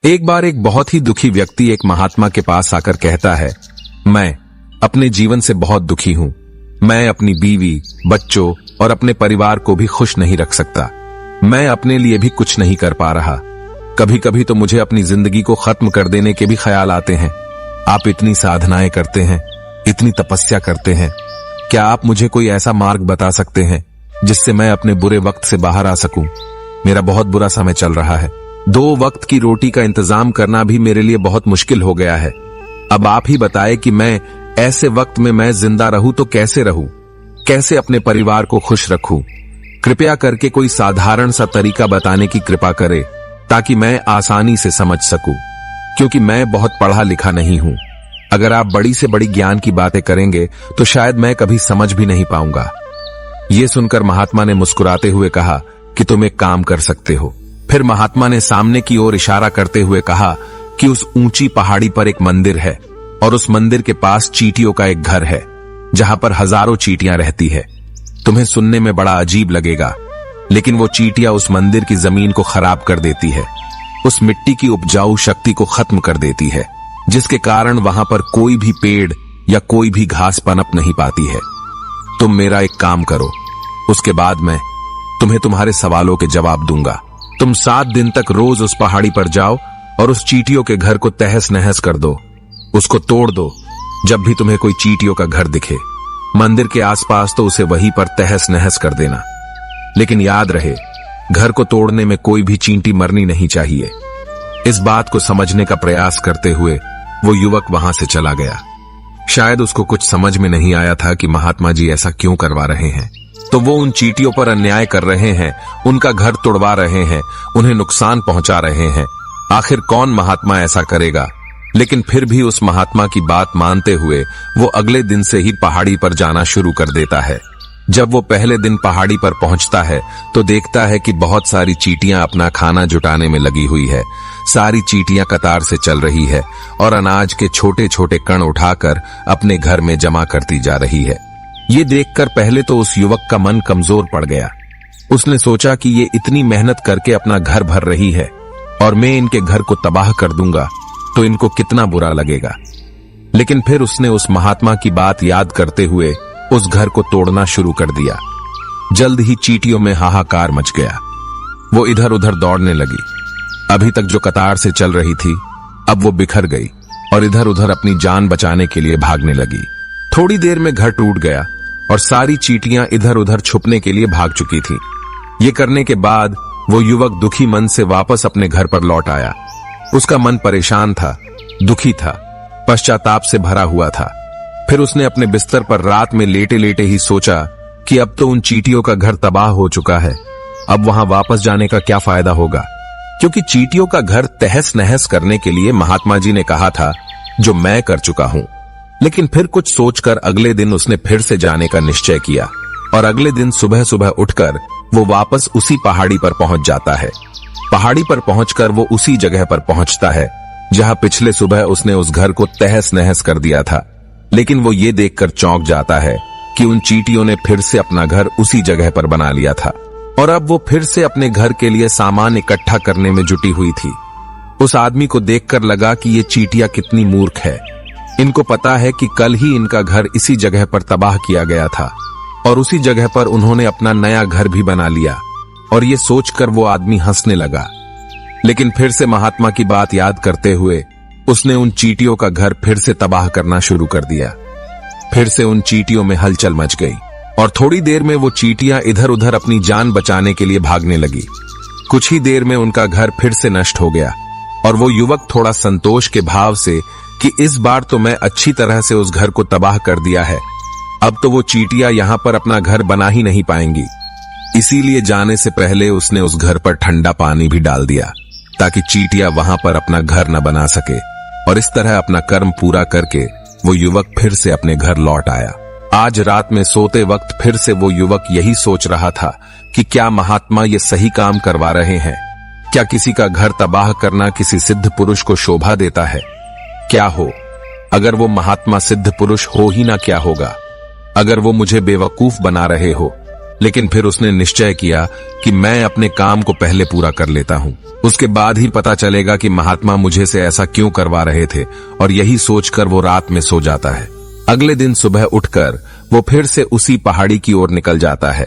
एक बार एक बहुत ही दुखी व्यक्ति एक महात्मा के पास आकर कहता है, मैं अपने जीवन से बहुत दुखी हूं। मैं अपनी बीवी, बच्चों और अपने परिवार को भी खुश नहीं रख सकता। मैं अपने लिए भी कुछ नहीं कर पा रहा। कभी कभी तो मुझे अपनी जिंदगी को खत्म कर देने के भी ख्याल आते हैं। आप इतनी साधनाएं करते हैं, इतनी तपस्या करते हैं, क्या आप मुझे कोई ऐसा मार्ग बता सकते हैं जिससे मैं अपने बुरे वक्त से बाहर आ सकूं? मेरा बहुत बुरा समय चल रहा है। 2 वक्त की रोटी का इंतजाम करना भी मेरे लिए बहुत मुश्किल हो गया है। अब आप ही बताएं कि मैं ऐसे वक्त में मैं जिंदा रहूं तो कैसे रहूं? कैसे अपने परिवार को खुश रखूं? कृपया करके कोई साधारण सा तरीका बताने की कृपा करें ताकि मैं आसानी से समझ सकूं, क्योंकि मैं बहुत पढ़ा लिखा नहीं हूं। अगर आप बड़ी से बड़ी ज्ञान की बातें करेंगे तो शायद मैं कभी समझ भी नहीं पाऊंगा। ये सुनकर महात्मा ने मुस्कुराते हुए कहा कि तुम एक काम कर सकते हो। फिर महात्मा ने सामने की ओर इशारा करते हुए कहा कि उस ऊंची पहाड़ी पर एक मंदिर है और उस मंदिर के पास चींटियों का एक घर है जहां पर हजारों चींटियां रहती है। तुम्हें सुनने में बड़ा अजीब लगेगा, लेकिन वो चींटियां उस मंदिर की जमीन को खराब कर देती है, उस मिट्टी की उपजाऊ शक्ति को खत्म कर देती है, जिसके कारण वहां पर कोई भी पेड़ या कोई भी घास पनप नहीं पाती है। तुम मेरा एक काम करो, उसके बाद मैं तुम्हें तुम्हारे सवालों के जवाब दूंगा। तुम 7 दिन तक रोज उस पहाड़ी पर जाओ और उस चींटियों के घर को तहस नहस कर दो, उसको तोड़ दो। जब भी तुम्हें कोई चींटियों का घर दिखे मंदिर के आसपास तो उसे वहीं पर तहस नहस कर देना। लेकिन याद रहे, घर को तोड़ने में कोई भी चींटी मरनी नहीं चाहिए। इस बात को समझने का प्रयास करते हुए वो युवक वहां से चला गया। शायद उसको कुछ समझ में नहीं आया था कि महात्मा जी ऐसा क्यों करवा रहे हैं। तो वो उन चींटियों पर अन्याय कर रहे हैं, उनका घर तोड़वा रहे हैं, उन्हें नुकसान पहुंचा रहे हैं। आखिर कौन महात्मा ऐसा करेगा? लेकिन फिर भी उस महात्मा की बात मानते हुए वो अगले दिन से ही पहाड़ी पर जाना शुरू कर देता है। जब वो पहले दिन पहाड़ी पर पहुंचता है तो देखता है कि बहुत सारी चींटियां अपना खाना जुटाने में लगी हुई है। सारी चींटियां कतार से चल रही है और अनाज के छोटे छोटे कण उठाकर अपने घर में जमा करती जा रही है। ये देखकर पहले तो उस युवक का मन कमजोर पड़ गया। उसने सोचा कि ये इतनी मेहनत करके अपना घर भर रही है और मैं इनके घर को तबाह कर दूंगा तो इनको कितना बुरा लगेगा। लेकिन फिर उसने उस महात्मा की बात याद करते हुए उस घर को तोड़ना शुरू कर दिया। जल्द ही चींटियों में हाहाकार मच गया। वो इधर उधर दौड़ने लगी। अभी तक जो कतार से चल रही थी अब वो बिखर गई और इधर उधर अपनी जान बचाने के लिए भागने लगी। थोड़ी देर में घर टूट गया और सारी चींटियां इधर उधर छुपने के लिए भाग चुकी थीं। ये करने के बाद वो युवक दुखी मन से वापस अपने घर पर लौट आया। उसका मन परेशान था, दुखी था, पश्चाताप से भरा हुआ था। फिर उसने अपने बिस्तर पर रात में लेटे लेटे ही सोचा कि अब तो उन चींटियों का घर तबाह हो चुका है, अब वहां वापस जाने का क्या फायदा होगा, क्योंकि चींटियों का घर तहस नहस करने के लिए महात्मा जी ने कहा था, जो मैं कर चुका हूं। लेकिन फिर कुछ सोचकर अगले दिन उसने फिर से जाने का निश्चय किया और अगले दिन सुबह सुबह उठकर वो वापस उसी पहाड़ी पर पहुंच जाता है। पहाड़ी पर पहुंचकर वो उसी जगह पर पहुंचता है जहां पिछले सुबह उसने उस घर को तहस नहस कर दिया था। लेकिन वो ये देखकर चौंक जाता है कि उन चींटियों ने फिर से अपना घर उसी जगह पर बना लिया था और अब वो फिर से अपने घर के लिए सामान इकट्ठा करने में जुटी हुई थी। उस आदमी को देखकर लगा कि ये चींटियां कितनी मूर्ख है। इनको पता है कि कल ही इनका घर इसी जगह पर तबाह किया गया था और उसी जगह पर उन्होंने अपना नया घर भी बना लिया। और ये सोचकर वो आदमी हंसने लगा। लेकिन फिर से महात्मा की बात याद करते हुए उसने उन चींटियों का घर फिर से तबाह करना शुरू कर दिया। फिर से उन चींटियों में हलचल मच गई और थोड़ी देर में वो चींटियां इधर उधर अपनी जान बचाने के लिए भागने लगी। कुछ ही देर में उनका घर फिर से नष्ट हो गया और वो युवक थोड़ा संतोष के भाव से कि इस बार तो मैं अच्छी तरह से उस घर को तबाह कर दिया है, अब तो वो चींटियां यहां पर अपना घर बना ही नहीं पाएंगी। इसीलिए जाने से पहले उसने उस घर पर ठंडा पानी भी डाल दिया ताकि चींटियां वहां पर अपना घर न बना सके। और इस तरह अपना कर्म पूरा करके वो युवक फिर से अपने घर लौट आया। आज रात में सोते वक्त फिर से वो युवक यही सोच रहा था कि क्या महात्मा ये सही काम करवा रहे हैं? क्या किसी का घर तबाह करना किसी सिद्ध पुरुष को शोभा देता है? क्या हो अगर वो महात्मा सिद्ध पुरुष हो ही ना, क्या होगा अगर वो मुझे बेवकूफ बना रहे हो? लेकिन फिर उसने निश्चय किया कि मैं अपने काम को पहले पूरा कर लेता हूं, उसके बाद ही पता चलेगा कि महात्मा मुझे से ऐसा क्यों करवा रहे थे। और यही सोचकर वो रात में सो जाता है। अगले दिन सुबह उठकर वो फिर से उसी पहाड़ी की ओर निकल जाता है।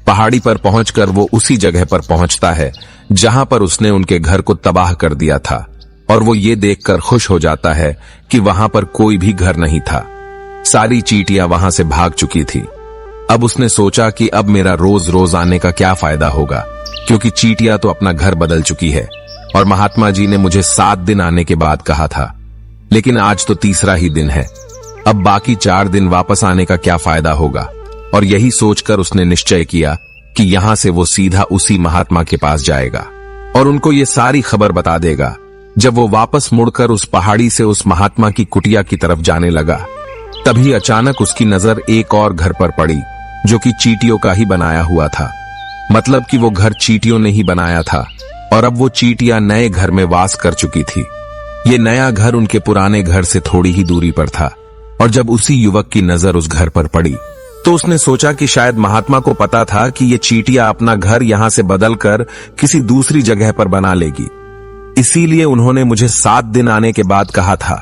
पहाड़ी पर पहुंचकर वो उसी जगह पर पहुंचता है जहां पर उसने उनके घर को तबाह कर दिया था, और वो ये देखकर खुश हो जाता है कि वहां पर कोई भी घर नहीं था। सारी चींटियां वहां से भाग चुकी थी। अब उसने सोचा कि अब मेरा रोज रोज आने का क्या फायदा होगा, क्योंकि चींटियां तो अपना घर बदल चुकी है और महात्मा जी ने मुझे 7 दिन आने के बाद कहा था, लेकिन आज तो तीसरा ही दिन है। अब बाकी 4 दिन वापस आने का क्या फायदा होगा। और यही सोचकर उसने निश्चय किया कि यहां से वो सीधा उसी महात्मा के पास जाएगा और उनको ये सारी खबर बता देगा। जब वो वापस मुड़कर उस पहाड़ी से उस महात्मा की कुटिया की तरफ जाने लगा, तभी अचानक उसकी नजर एक और घर पर पड़ी जो कि चींटियों का ही बनाया हुआ था। मतलब कि वो घर चींटियों ने ही बनाया था और अब वो चींटियां नए घर में वास कर चुकी थी। ये नया घर उनके पुराने घर से थोड़ी ही दूरी पर था। और जब उसी युवक की नजर उस घर पर पड़ी तो उसने सोचा कि शायद महात्मा को पता था कि ये चींटियां अपना घर यहां से बदलकर किसी दूसरी जगह पर बना लेगी, इसीलिए उन्होंने मुझे 7 दिन आने के बाद कहा था।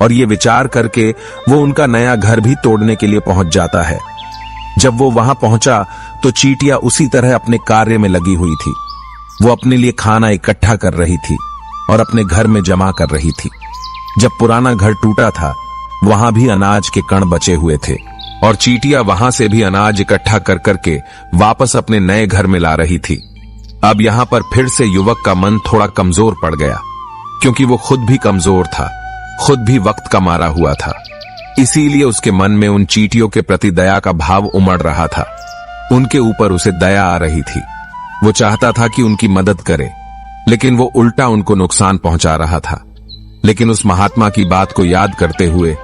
और ये विचार करके वो उनका नया घर भी तोड़ने के लिए पहुंच जाता है। जब वो वहां पहुंचा तो चींटियां उसी तरह अपने कार्य में लगी हुई थी। वो अपने लिए खाना इकट्ठा कर रही थी और अपने घर में जमा कर रही थी। जब पुराना घर टूटा था, वहां भी अनाज के कण बचे हुए थे और चींटियां वहां से भी अनाज इकट्ठा कर करके वापस अपने नए घर में ला रही थी। अब यहां पर फिर से युवक का मन थोड़ा कमजोर पड़ गया, क्योंकि वो खुद भी कमजोर था, खुद भी वक्त का मारा हुआ था। इसीलिए उसके मन में उन चींटियों के प्रति दया का भाव उमड़ रहा था। उनके ऊपर उसे दया आ रही थी। वो चाहता था कि उनकी मदद करे, लेकिन वो उल्टा उनको नुकसान पहुंचा रहा था। लेकिन उस महात्मा की बात को याद करते हुए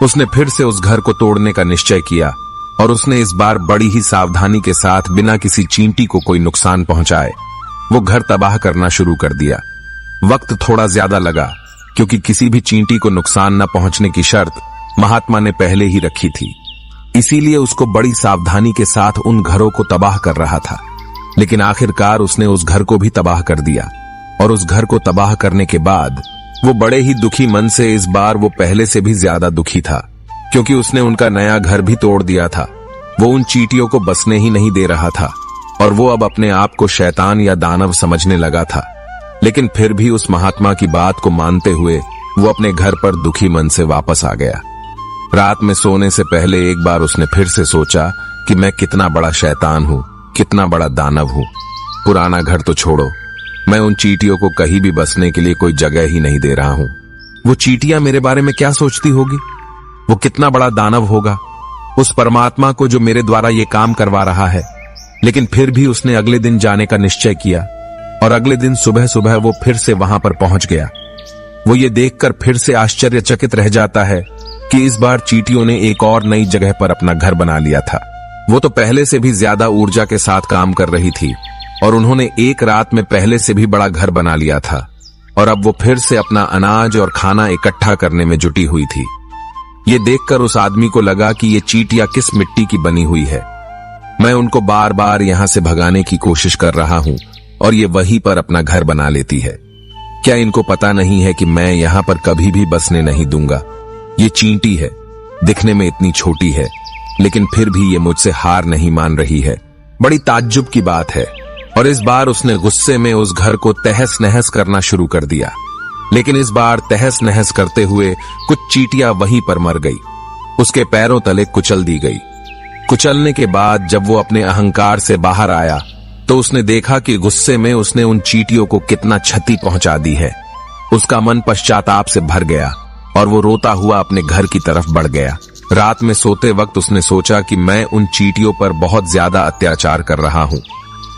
उसने फिर से उस घर को तोड़ने का निश्चय किया और उसने इस बार बड़ी ही सावधानी के साथ बिना किसी चींटी को कोई नुकसान पहुंचाए वो घर तबाह करना शुरू कर दिया। वक्त थोड़ा ज्यादा लगा, क्योंकि किसी भी चींटी को नुकसान न पहुंचने की शर्त महात्मा ने पहले ही रखी थी। इसीलिए उसको बड़ी सावधानी के साथ उन घरों को तबाह कर रहा था। लेकिन आखिरकार उसने उस घर को भी तबाह कर दिया। और उस घर को तबाह करने के बाद वो बड़े ही दुखी मन से, इस बार वो पहले से भी ज्यादा दुखी था, क्योंकि उसने उनका नया घर भी तोड़ दिया था। वो उन चींटियों को बसने ही नहीं दे रहा था और वो अब अपने आप को शैतान या दानव समझने लगा था। लेकिन फिर भी उस महात्मा की बात को मानते हुए वो अपने घर पर दुखी मन से वापस आ गया। रात में सोने से पहले एक बार उसने फिर से सोचा कि मैं कितना बड़ा शैतान हूं, कितना बड़ा दानव हूं। पुराना घर तो छोड़ो, मैं उन चींटियों को कहीं भी बसने के लिए कोई जगह ही नहीं दे रहा हूं। वो चींटियां मेरे बारे में क्या सोचती होगी? वो कितना बड़ा दानव होगा उस परमात्मा को जो मेरे द्वारा ये काम करवा रहा है। लेकिन फिर भी उसने अगले दिन जाने का निश्चय किया और अगले दिन सुबह सुबह वो फिर से वहां पर पहुंच गया। वो ये देखकर फिर से आश्चर्यचकित रह जाता है कि इस बार चींटियों ने एक और नई जगह पर अपना घर बना लिया था। वो तो पहले से भी ज्यादा ऊर्जा के साथ काम कर रही थी और उन्होंने एक रात में पहले से भी बड़ा घर बना लिया था। और अब वो फिर से अपना अनाज और खाना इकट्ठा करने में जुटी हुई थी। ये देखकर उस आदमी को लगा कि ये चींटियां किस मिट्टी की बनी हुई है। मैं उनको बार बार यहां से भगाने की कोशिश कर रहा हूं और ये वहीं पर अपना घर बना लेती है। क्या इनको पता नहीं है कि मैं यहां पर कभी भी बसने नहीं दूंगा? ये चींटी है, दिखने में इतनी छोटी है, लेकिन फिर भी ये मुझसे हार नहीं मान रही है। बड़ी ताज्जुब की बात है। और इस बार उसने गुस्से में उस घर को तहस नहस करना शुरू कर दिया। लेकिन इस बार तहस नहस करते हुए कुछ चींटियां वहीं पर मर गई, उसके पैरों तले कुचल दी गई। कुचलने के बाद जब वो अपने अहंकार से बाहर आया तो उसने देखा कि गुस्से में उसने उन चींटियों को कितना क्षति पहुंचा दी है। उसका मन पश्चाताप से भर गया और वो रोता हुआ अपने घर की तरफ बढ़ गया। रात में सोते वक्त उसने सोचा कि मैं उन चींटियों पर बहुत ज्यादा अत्याचार कर रहा हूं,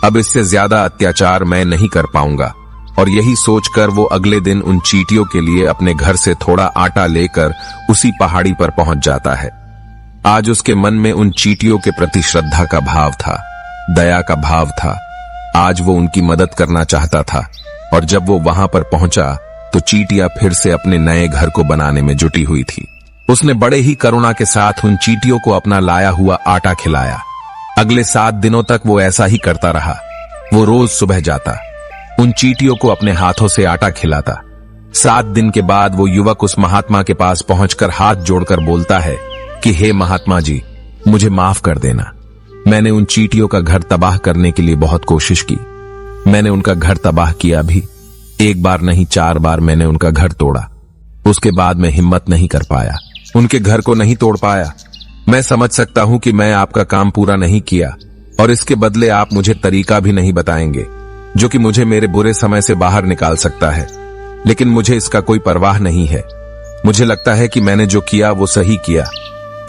अब इससे ज्यादा अत्याचार मैं नहीं कर पाऊंगा। और यही सोचकर वो अगले दिन उन चींटियों के लिए अपने घर से थोड़ा आटा लेकर उसी पहाड़ी पर पहुंच जाता है। आज उसके मन में उन चींटियों के प्रति श्रद्धा का भाव था, दया का भाव था। आज वो उनकी मदद करना चाहता था। और जब वो वहां पर पहुंचा तो चींटियां फिर से अपने नए घर को बनाने में जुटी हुई थी। उसने बड़े ही करुणा के साथ उन चींटियों को अपना लाया हुआ आटा खिलाया अगले 7 दिनों तक वो ऐसा ही करता रहा। वो रोज सुबह जाता, उन चींटियों को अपने हाथों से आटा खिलाता। 7 दिन के बाद वो युवक उस महात्मा के पास पहुंचकर हाथ जोड़कर बोलता है कि हे महात्मा जी, मुझे माफ कर देना। मैंने उन चींटियों का घर तबाह करने के लिए बहुत कोशिश की। मैंने उनका घर तबाह किया भी, 1 बार नहीं 4 बार मैंने उनका घर तोड़ा। उसके बाद मैं हिम्मत नहीं कर पाया, उनके घर को नहीं तोड़ पाया। मैं समझ सकता हूं कि मैं आपका काम पूरा नहीं किया और इसके बदले आप मुझे तरीका भी नहीं बताएंगे जो कि मुझे मेरे बुरे समय से बाहर निकाल सकता है, लेकिन मुझे इसका कोई परवाह नहीं है। मुझे लगता है कि मैंने जो किया वो सही किया,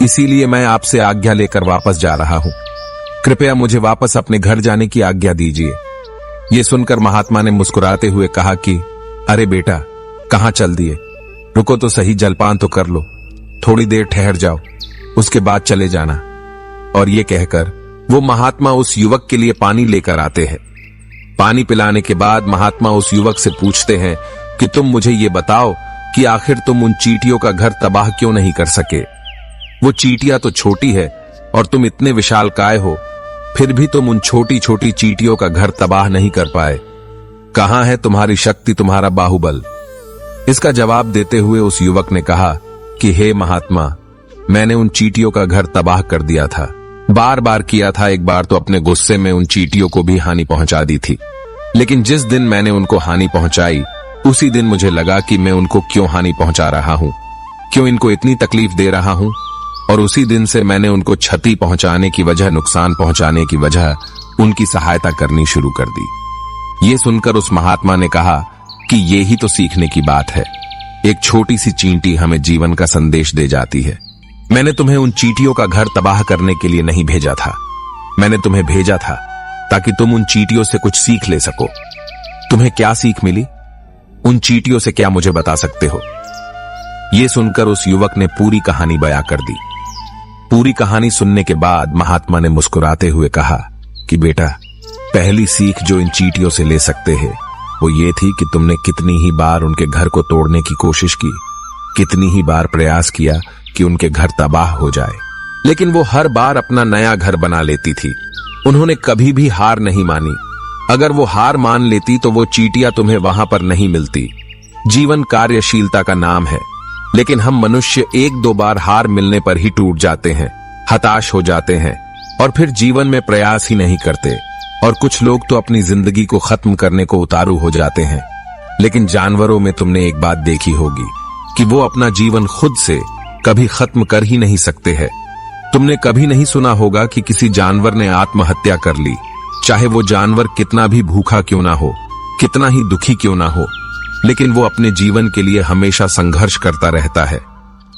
इसीलिए मैं आपसे आज्ञा लेकर वापस जा रहा हूं। कृपया मुझे वापस अपने घर जाने की आज्ञा दीजिए। ये सुनकर महात्मा ने मुस्कुराते हुए कहा कि अरे बेटा, कहां चल दिए? रुको तो सही, जलपान तो कर लो, थोड़ी देर ठहर जाओ, उसके बाद चले जाना। और ये कहकर वो महात्मा उस युवक के लिए पानी लेकर आते हैं। पानी पिलाने के बाद महात्मा उस युवक से पूछते हैं कि तुम मुझे ये बताओ कि आखिर तुम उन चींटियों का घर तबाह क्यों नहीं कर सके? वो चींटियां तो छोटी है और तुम इतने विशालकाय हो, फिर भी तुम उन छोटी छोटी चींटियों का घर तबाह नहीं कर पाए। कहां है तुम्हारी शक्ति, तुम्हारा बाहुबल? इसका जवाब देते हुए उस युवक ने कहा कि हे महात्मा, मैंने उन चींटियों का घर तबाह कर दिया था, बार बार किया था। एक बार तो अपने गुस्से में उन चींटियों को भी हानि पहुंचा दी थी, लेकिन जिस दिन मैंने उनको हानि पहुंचाई उसी दिन मुझे लगा कि मैं उनको क्यों हानि पहुंचा रहा हूं, क्यों इनको इतनी तकलीफ दे रहा हूं, और उसी दिन से मैंने उनको क्षति पहुंचाने की वजह, नुकसान पहुंचाने की वजह उनकी सहायता करनी शुरू कर दी। ये सुनकर उस महात्मा ने कहा कि ये ही तो सीखने की बात है। एक छोटी सी चींटी हमें जीवन का संदेश दे जाती है। मैंने तुम्हें उन चींटियों का घर तबाह करने के लिए नहीं भेजा था, मैंने तुम्हें भेजा था ताकि तुम उन चींटियों से कुछ सीख ले सको। तुम्हें क्या सीख मिली? उन चींटियों से क्या मुझे बता सकते हो? ये सुनकर उस युवक ने पूरी कहानी बयां कर दी। पूरी कहानी सुनने के बाद महात्मा ने मुस्कुराते हुए कहा कि बेटा, पहली सीख जो इन चींटियों से ले सकते हैं वो ये थी कि तुमने कितनी ही बार उनके घर को तोड़ने की कोशिश की, कितनी ही बार प्रयास किया कि उनके घर तबाह हो जाए, लेकिन वो हर बार अपना नया घर बना लेती थी। उन्होंने कभी भी हार नहीं मानी। अगर वो हार मान लेती तो वो चींटियां तुम्हें वहां पर नहीं मिलती। जीवन कार्यशीलता का नाम है, लेकिन हम मनुष्य 1-2 बार हार मिलने पर ही टूट जाते हैं, हताश हो जाते हैं और फिर जीवन में प्रयास ही नहीं करते। और कुछ लोग तो अपनी जिंदगी को खत्म करने को उतारू हो जाते हैं। लेकिन जानवरों में तुमने एक बात देखी होगी कि वो अपना जीवन खुद से कभी खत्म कर ही नहीं सकते हैं। तुमने कभी नहीं सुना होगा कि किसी जानवर ने आत्महत्या कर ली, चाहे वो जानवर कितना भी भूखा क्यों ना हो, कितना ही दुखी क्यों ना हो, लेकिन वो अपने जीवन के लिए हमेशा संघर्ष करता रहता है।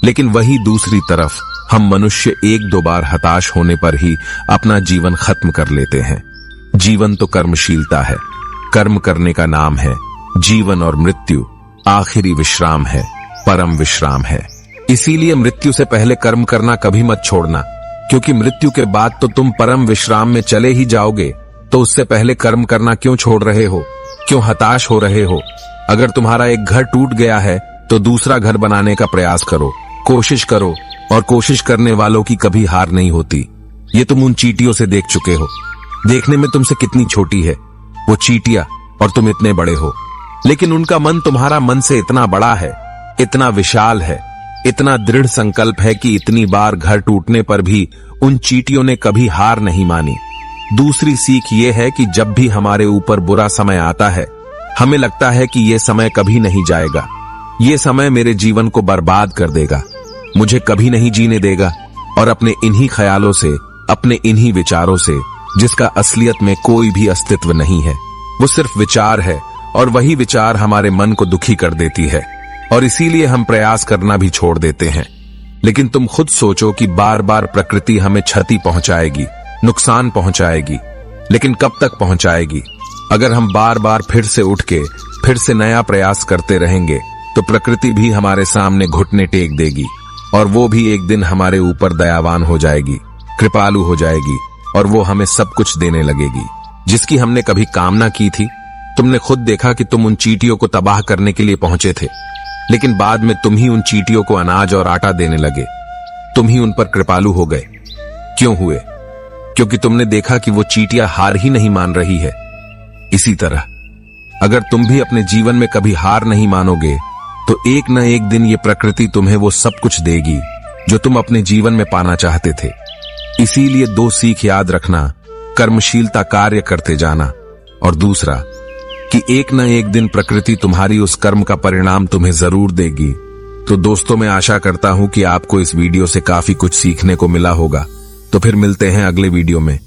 लेकिन वही दूसरी तरफ हम मनुष्य 1-2 बार हताश होने पर ही अपना जीवन खत्म कर लेते हैं। जीवन तो कर्मशीलता है, कर्म करने का नाम है। जीवन और मृत्यु आखिरी विश्राम है, परम विश्राम है। इसीलिए मृत्यु से पहले कर्म करना कभी मत छोड़ना, क्योंकि मृत्यु के बाद तो तुम परम विश्राम में चले ही जाओगे। तो उससे पहले कर्म करना क्यों छोड़ रहे हो? क्यों हताश हो रहे हो? अगर तुम्हारा एक घर टूट गया है तो दूसरा घर बनाने का प्रयास करो, कोशिश करो, और कोशिश करने वालों की कभी हार नहीं होती। ये तुम उन चींटियों से देख चुके हो। देखने में तुमसे कितनी छोटी है वो चींटियां और तुम इतने बड़े हो, लेकिन उनका मन तुम्हारा मन से इतना बड़ा है, इतना विशाल है, इतना दृढ़ संकल्प है कि इतनी बार घर टूटने पर भी उन चींटियों ने कभी हार नहीं मानी। दूसरी सीख ये है कि जब भी हमारे ऊपर बुरा समय आता है, हमें लगता है कि ये समय कभी नहीं जाएगा, ये समय मेरे जीवन को बर्बाद कर देगा, मुझे कभी नहीं जीने देगा। और अपने इन्हीं ख्यालों से, अपने इन्हीं विचारों से, जिसका असलियत में कोई भी अस्तित्व नहीं है, वो सिर्फ विचार है, और वही विचार हमारे मन को दुखी कर देती है, और इसीलिए हम प्रयास करना भी छोड़ देते हैं। लेकिन तुम खुद सोचो कि बार बार प्रकृति हमें क्षति पहुंचाएगी, नुकसान पहुंचाएगी, लेकिन कब तक पहुंचाएगी? अगर हम बार बार फिर से उठ के फिर से नया प्रयास करते रहेंगे तो प्रकृति भी हमारे सामने घुटने टेक देगी, और वो भी एक दिन हमारे ऊपर दयावान हो जाएगी, कृपालु हो जाएगी, और वो हमें सब कुछ देने लगेगी जिसकी हमने कभी कामना की थी। तुमने खुद देखा कि तुम उन चींटियों को तबाह करने के लिए पहुंचे थे, लेकिन बाद में तुम ही उन चींटियों को अनाज और आटा देने लगे। तुम ही उन पर कृपालु हो गए। क्यों हुए? क्योंकि तुमने देखा कि वो चींटियां हार ही नहीं मान रही है। इसी तरह अगर तुम भी अपने जीवन में कभी हार नहीं मानोगे तो एक न एक दिन ये प्रकृति तुम्हें वो सब कुछ देगी जो तुम अपने जीवन में पाना चाहते थे। इसीलिए 2 सीख याद रखना, कर्मशीलता कार्य करते जाना, और दूसरा कि एक न एक दिन प्रकृति तुम्हारी उस कर्म का परिणाम तुम्हें जरूर देगी। तो दोस्तों, मैं आशा करता हूं कि आपको इस वीडियो से काफी कुछ सीखने को मिला होगा। तो फिर मिलते हैं अगले वीडियो में।